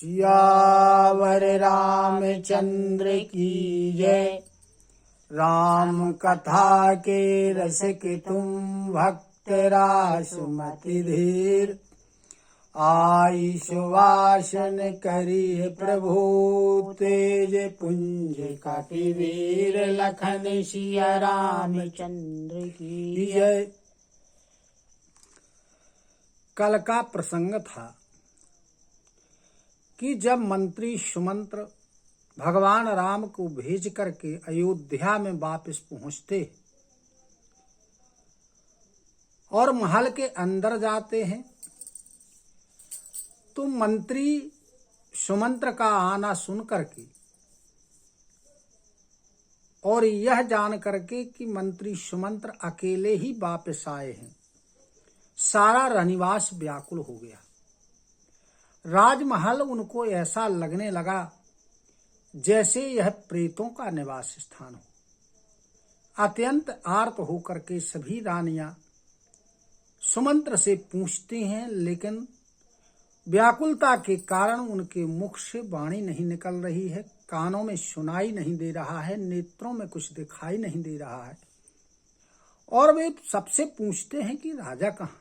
सियावर रामचंद्र की जय। राम कथा के रसिक तुम भक्त रासुमति धीर। आई सुवासन करी प्रभु तेज पुंज कपिवीर। लखन सिया रामचंद्र की जय। कल का प्रसंग था कि जब मंत्री सुमंत्र भगवान राम को भेज करके अयोध्या में वापस पहुंचते और महल के अंदर जाते हैं तो मंत्री सुमंत्र का आना सुन करके और यह जान करके कि मंत्री सुमंत्र अकेले ही वापस आए हैं, सारा रनिवास व्याकुल हो गया। राजमहल उनको ऐसा लगने लगा जैसे यह प्रेतों का निवास स्थान हो। अत्यंत आर्त होकर के सभी रानियां सुमंत्र से पूछती हैं, लेकिन व्याकुलता के कारण उनके मुख से वाणी नहीं निकल रही है, कानों में सुनाई नहीं दे रहा है, नेत्रों में कुछ दिखाई नहीं दे रहा है। और वे सबसे पूछते हैं कि राजा कहाँ।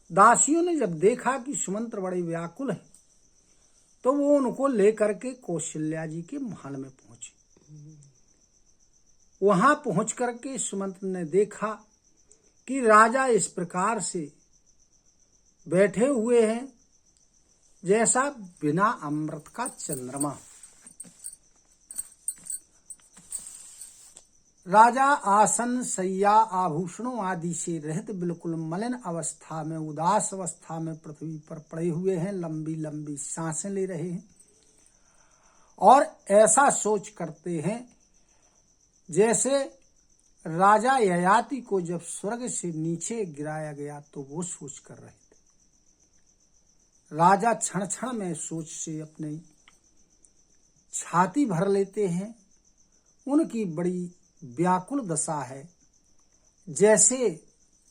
दासियों ने जब देखा कि सुमंत्र बड़े व्याकुल है तो वो उनको लेकर के कौशल्या जी के महल में पहुंचे। वहां पहुंच करके सुमंत्र ने देखा कि राजा इस प्रकार से बैठे हुए हैं जैसा बिना अमृत का चंद्रमा। राजा आसन शैया आभूषणों आदि से रहित बिल्कुल मलिन अवस्था में, उदास अवस्था में पृथ्वी पर पड़े हुए हैं। लंबी लंबी सांसें ले रहे हैं और ऐसा सोच करते हैं जैसे राजा ययाति को जब स्वर्ग से नीचे गिराया गया तो वो सोच कर रहे थे। राजा क्षण क्षण में सोच से अपनी छाती भर लेते हैं। उनकी बड़ी व्याकुल दशा है, जैसे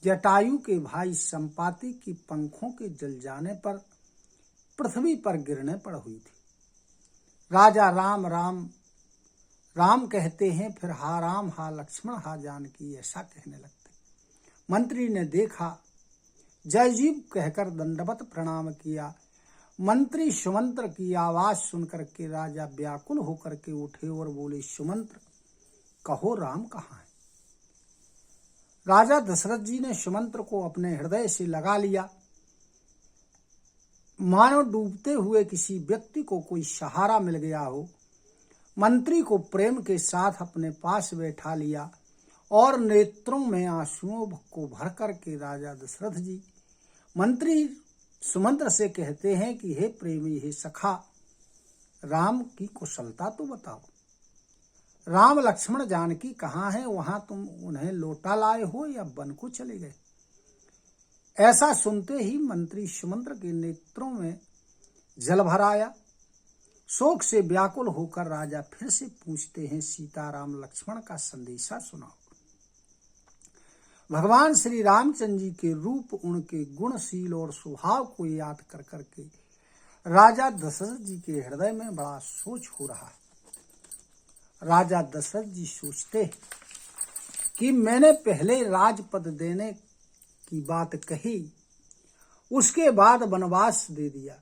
जटायु के भाई संपाति की पंखों के जल जाने पर पृथ्वी पर गिरने पर हुई थी। राजा राम राम राम कहते हैं, फिर हा राम हा लक्ष्मण हा जानकी ऐसा कहने लगते। मंत्री ने देखा, जय जीव कहकर दंडवत प्रणाम किया। मंत्री सुमंत्र की आवाज सुनकर के राजा व्याकुल होकर के उठे और बोले, सुमंत्र कहो राम कहाँ है। राजा दशरथ जी ने सुमंत्र को अपने हृदय से लगा लिया, मानो डूबते हुए किसी व्यक्ति को कोई सहारा मिल गया हो। मंत्री को प्रेम के साथ अपने पास बैठा लिया और नेत्रों में आंसुओं को भर करके राजा दशरथ जी मंत्री सुमंत्र से कहते हैं कि हे प्रेमी, हे सखा, राम की कुशलता तो बताओ। राम लक्ष्मण जानकी कहाँ है? वहां तुम उन्हें लौटा लाए हो या वन को चले गए? ऐसा सुनते ही मंत्री सुमंत्र के नेत्रों में जल भर आया। शोक से व्याकुल होकर राजा फिर से पूछते हैं, सीताराम लक्ष्मण का संदेशा सुनाओ। भगवान श्री रामचंद्र जी के रूप, उनके गुणशील और स्वभाव को याद कर करके राजा दशरथ जी के हृदय में बड़ा सोच हो रहा है। राजा दशरथ जी सोचते कि मैंने पहले राजपद देने की बात कही, उसके बाद वनवास दे दिया,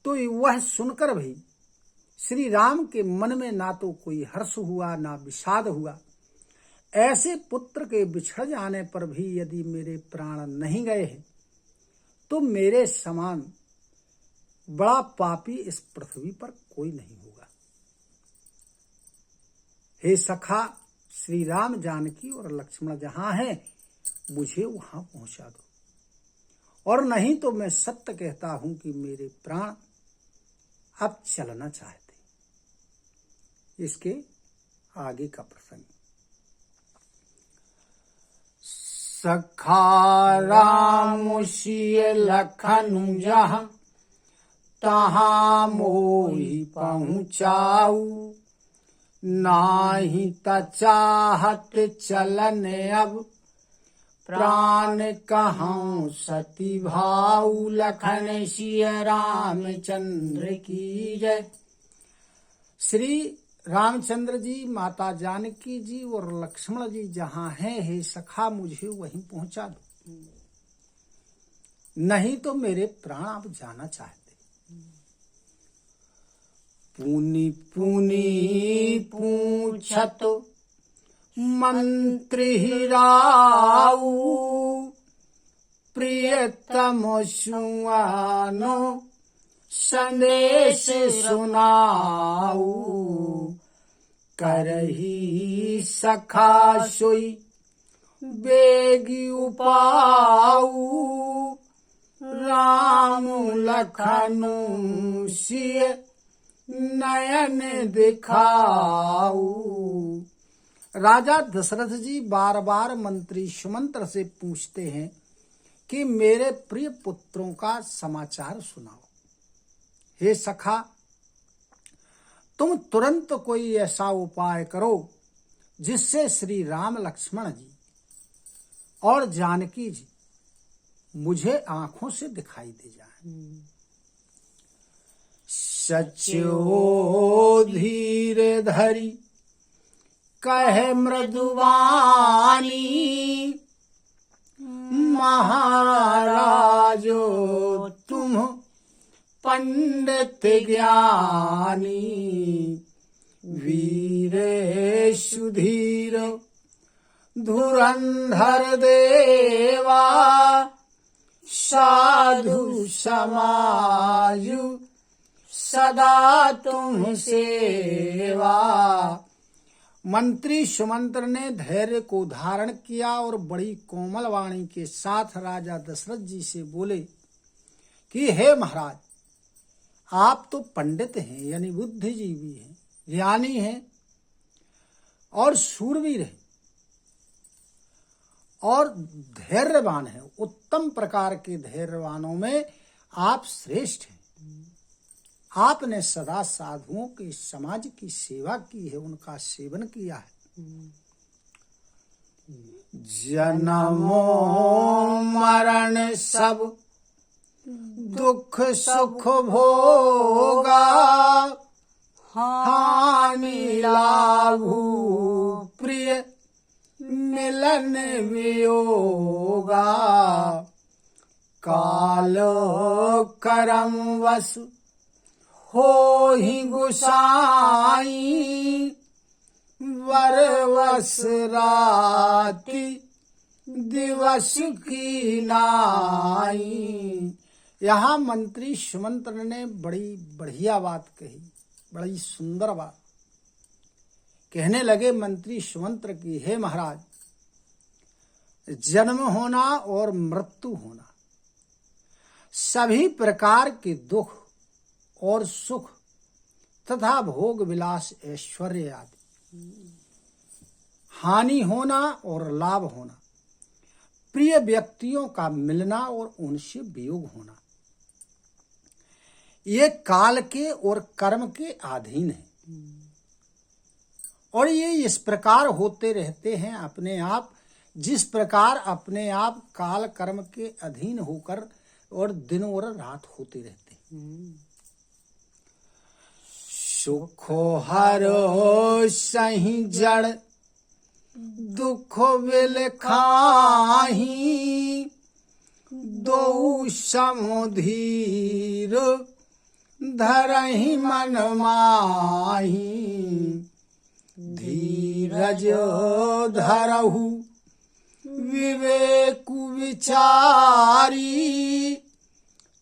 तो वह सुनकर भी श्री राम के मन में ना तो कोई हर्ष हुआ ना विषाद हुआ। ऐसे पुत्र के बिछड़ जाने पर भी यदि मेरे प्राण नहीं गए हैं तो मेरे समान बड़ा पापी इस पृथ्वी पर कोई नहीं होगा। हे सखा, श्री राम जानकी और लक्ष्मण जहां हैं मुझे वहां पहुंचा दो, और नहीं तो मैं सत्य कहता हूं कि मेरे प्राण अब चलना चाहते। इसके आगे का प्रसंग। सखा राम सिय लखन जहाँ, तहाँ मोहि पहुँचाऊ। नाही त चाहत चलन अब, प्राण कहूँ सती भाऊ लखन सिय रामचंद्र की जय। श्री रामचंद्र जी, माता जानकी जी और लक्ष्मण जी जहाँ हैं, हे सखा मुझे वहीं पहुंचा दो, नहीं तो मेरे प्राण आप जाना चाहते। पुनि पुनि पूछत मंत्री राऊ, प्रियतम सुआनो संदेश सुनाऊ। करही सखा सोई बेगी उपाऊ, राम लखनु सिय नयन दिखाऊ। राजा दशरथ जी बार बार मंत्री सुमंत्र से पूछते हैं कि मेरे प्रिय पुत्रों का समाचार सुनाओ। हे सखा, तुम तुरंत कोई ऐसा उपाय करो जिससे श्री राम लक्ष्मण जी और जानकी जी मुझे आंखों से दिखाई दे जाए। सच्चो धीर धरी कहे मृदुवानी, महाराजो तुम पंडित ज्ञानी। वीर सुधीर धुरंधर देवा, साधु समाजु सदा तुम सेवा। मंत्री सुमंत्र ने धैर्य को धारण किया और बड़ी कोमल वाणी के साथ राजा दशरथ जी से बोले कि हे महाराज, आप तो पंडित हैं, यानी बुद्धिजीवी हैं, ज्ञानी हैं और शूरवीर हैं और धैर्यवान हैं। उत्तम प्रकार के धैर्यवानों में आप श्रेष्ठ हैं। आपने सदा साधुओं के समाज की सेवा की है, उनका सेवन किया है। जन्मों मरण सब दुख सुख भोगा, हानि लाभू प्रिय मिलन वियोगा। काल करम वश हो ही गुसाई, वरवस राति दिवस की नाई। यहाँ मंत्री सुमंत्र ने बड़ी बढ़िया बात कही, बड़ी सुंदर बात। कहने लगे मंत्री सुमंत्र की, हे महाराज, जन्म होना और मृत्यु होना, सभी प्रकार के दुख और सुख तथा भोग विलास ऐश्वर्य आदि, हानि होना और लाभ होना, प्रिय व्यक्तियों का मिलना और उनसे वियोग होना, ये काल के और कर्म के अधीन है और ये इस प्रकार होते रहते हैं अपने आप, जिस प्रकार अपने आप काल कर्म के अधीन होकर और दिन और रात होते रहते हैं। सुखो हरो सही जड़ दुख विल खाही, दो समुधीर धरहि मन माही। धीरज धरहु विवेक विचारी,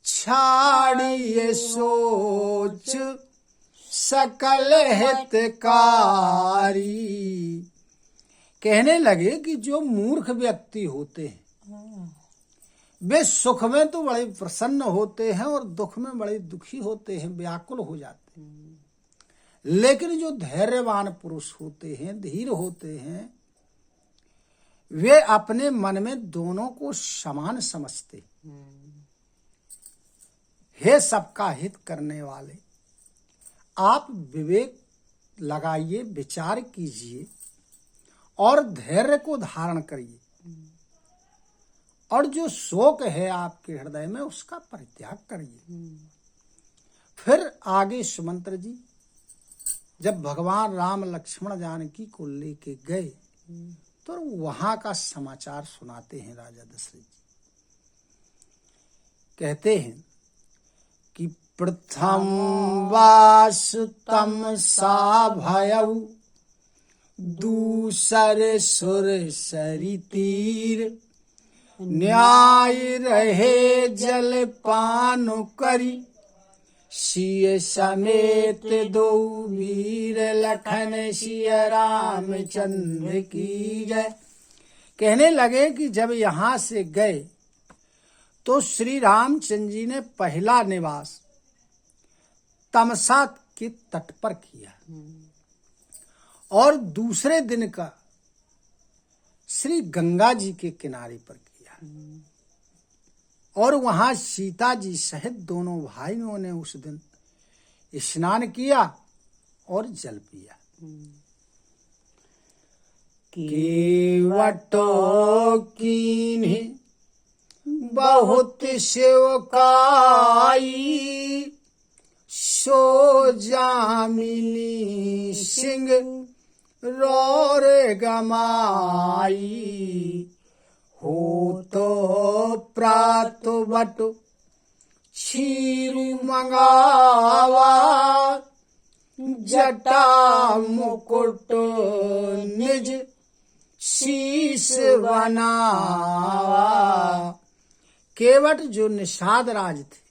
छाड़िए सोच सकल हितकारी। कहने लगे कि जो मूर्ख व्यक्ति होते हैं वे सुख में तो बड़े प्रसन्न होते हैं और दुख में बड़े दुखी होते हैं, व्याकुल हो जाते हैं। लेकिन जो धैर्यवान पुरुष होते हैं, धीर होते हैं, वे अपने मन में दोनों को समान समझते। हे सबका हित करने वाले, आप विवेक लगाइए, विचार कीजिए और धैर्य को धारण करिए। और जो शोक है आपके हृदय में उसका परित्याग करिए। फिर आगे सुमंत्र जी जब भगवान राम लक्ष्मण जानकी को लेके गए तो वहां का समाचार सुनाते हैं राजा दशरथ जी। कहते हैं कि प्रथम वास तम सा भयउ दूसर सुर सरी तीर न्याय रहे जल पान करी सिय समेत दो वीर लखन सिय रामचंद्र की जय। कहने लगे कि जब यहाँ से गए तो श्री रामचंद्र जी ने पहला निवास तमसा के तट पर किया और दूसरे दिन का श्री गंगा जी के किनारे पर किया और वहां सीता जी सहित दोनों भाइयों ने उस दिन स्नान किया और जल पिया। केवटो कीन्ही बहुत सेवकाई सो जामिनी सिंह रोर गमाई हो तो प्रात बट क्षीर मंगावा जटा मुकुट निज शीश बनावा। केवट जो निषाद राज थे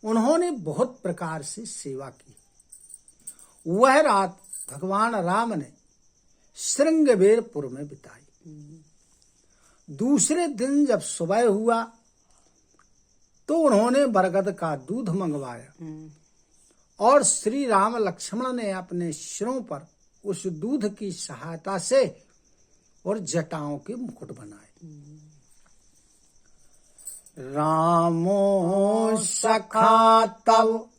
उन्होंने बहुत प्रकार से सेवा की। वह रात भगवान राम ने श्रृंगबेरपुर में बिताई। दूसरे दिन जब सुबह हुआ तो उन्होंने बरगद का दूध मंगवाया और श्री राम लक्ष्मण ने अपने सिरों पर उस दूध की सहायता से और जटाओं के मुकुट बनाए। रामो सखा तब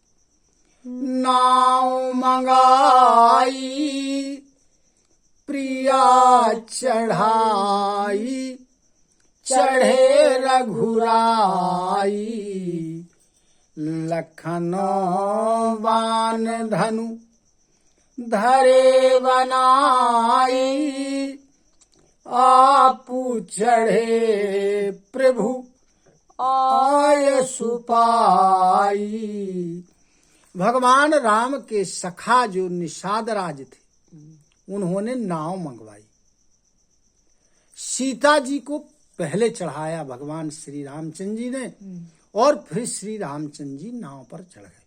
नाव मंगाई प्रिया चढ़ाई चढ़े रघुराई लखनो बान धनु धरे बनाई आपू चढ़े प्रभु आय सुपाई। भगवान राम के सखा जो निषाद राज थे उन्होंने नाव मंगवाई। सीता जी को पहले चढ़ाया भगवान श्री रामचंद्र जी ने और फिर श्री रामचंद्र जी नाव पर चढ़ गए।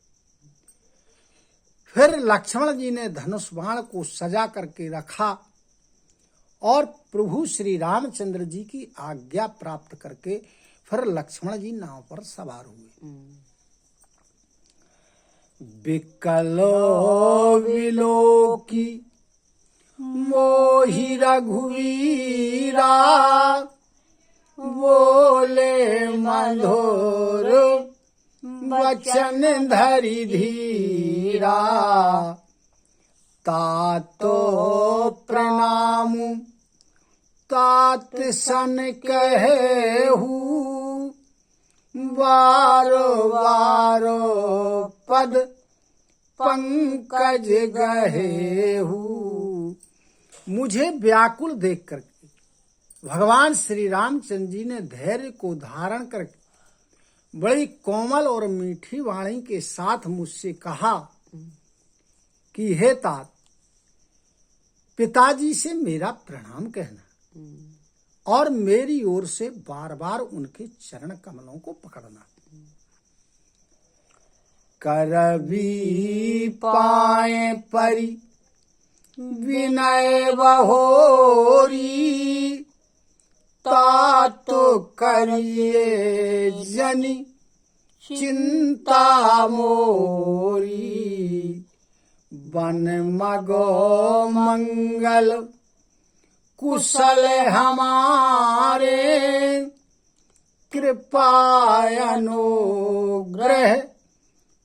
फिर लक्ष्मण जी ने धनुष बाण को सजा करके रखा और प्रभु श्री रामचंद्र जी की आज्ञा प्राप्त करके फिर लक्ष्मण जी नाव पर सवार हुए। बिकलो विलोकी मोहि रघुवीरा बोले मधुर वचन धरि धीरा तातो प्रणाम तात सन कहेहु बारो बारो पद पंकज गहेहु। मुझे व्याकुल देख करके भगवान श्री रामचंद्र जी ने धैर्य को धारण करके बड़ी कोमल और मीठी वाणी के साथ मुझसे कहा कि हे तात पिताजी से मेरा प्रणाम कहना और मेरी ओर से बार बार उनके चरण कमलों को पकड़ना। करबी पाए परी विनय बहोरी तातो करिए जनि चिंता मोरी बन मगो मंगल कुशल हमारे कृपायनुग्रह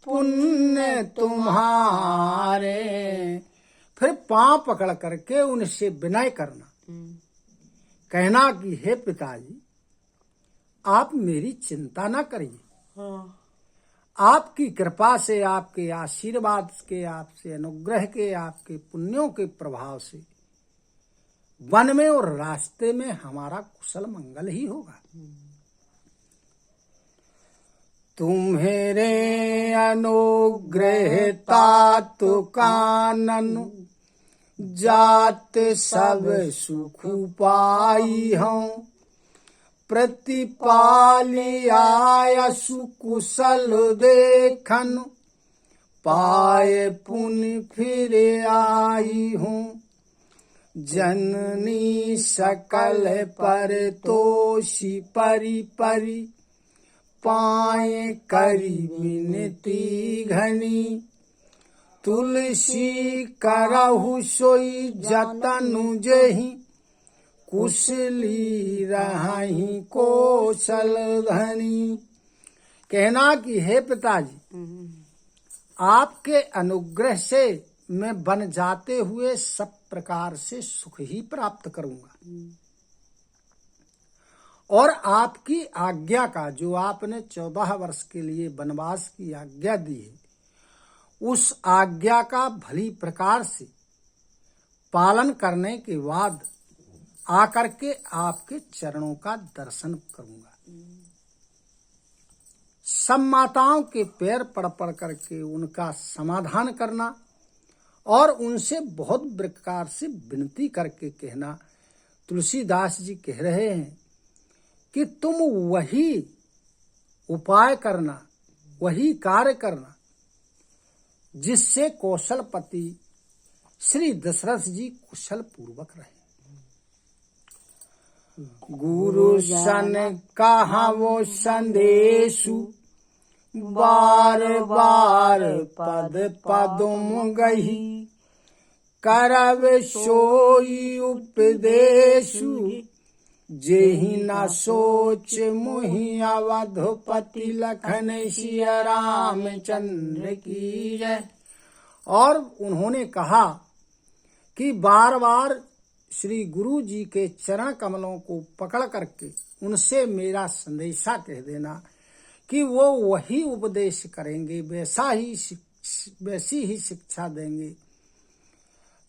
पुण्य तुम्हारे। फिर पांव पकड़ करके उनसे विनय करना, कहना कि हे पिताजी आप मेरी चिंता न करिए। आपकी कृपा से, आपके आशीर्वाद के, आपसे अनुग्रह के, आपके पुण्यों के प्रभाव से वन में और रास्ते में हमारा कुशल मंगल ही होगा। तुम्हेरे अनुग्रह तातु कानन जात सब सुख पाई हूँ। प्रतिपालिया सुकुशल देखन पाए पुण्य फिर आई हूँ। जननी सकल पर तोषी परि परि पाए करी विनती घनी। तुलसी करहु सोई जतनु जेहि कुशली रही कौशल धनी। कहना कि हे पिताजी, आपके अनुग्रह से मैं बन जाते हुए सब प्रकार से सुख ही प्राप्त करूंगा, और आपकी आज्ञा का, जो आपने 14 वर्ष के लिए वनवास की आज्ञा दी है, उस आज्ञा का भली प्रकार से पालन करने के बाद आकर के आपके चरणों का दर्शन करूंगा। सब माताओं के पैर पड़ पड़ करके उनका समाधान करना और उनसे बहुत प्रकार से विनती करके कहना। तुलसीदास जी कह रहे हैं कि तुम वही उपाय करना, वही कार्य करना जिससे कौशलपति श्री दशरथ जी कुशल पूर्वक रहे। गुरु सन कहा वो संदेशु बार बार पद पदुम गही। करव सोई उपदेशु जेहि न सोच मुहि अवधपति लखन सिया रामचंद्र की जय। और उन्होंने कहा कि बार बार श्री गुरु जी के चरण कमलों को पकड़ करके उनसे मेरा संदेशा कह देना कि वो वही उपदेश करेंगे, वैसी ही शिक्षा देंगे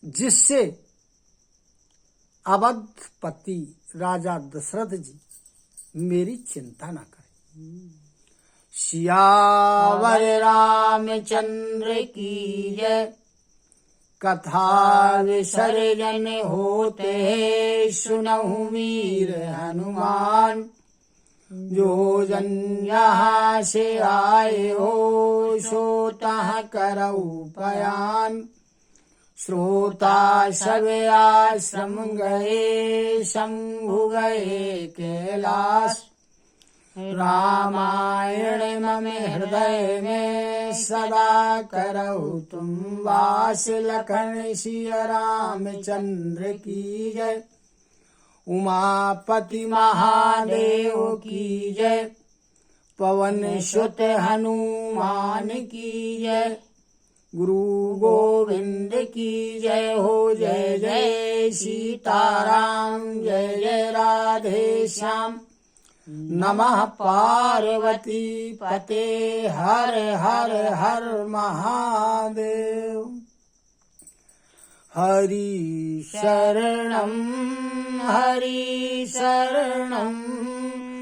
जिससे अवधपति राजा दशरथ जी मेरी चिंता न करें। सियावर रामचंद्र की जय। कथा विसर्जन होते सुनहु वीर हनुमान। जो जन यहाँ से आए हो सो तह करऊ पयान। श्रोता सब आश्रम गए शंभु गए कैलाश। रामायण मम हृदय में सदा करहु तुम वास। लखन सिया रामचंद्र की जय। उमापति महादेव की जय। पवन सुत हनुमान की जय। गुरु गोविंद की जय हो। जय जय सीताराम, जय जय राधे श्याम। नमः पार्वती पते हर हर हर महादेव। हरि शरणं हरि शरणं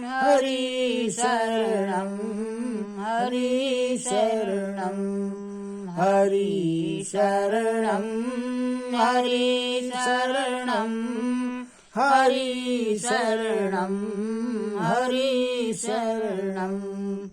हरि शरणं हरि शरणं हरि शरणं हरि शरणं हरि शरणं हरि शरणं।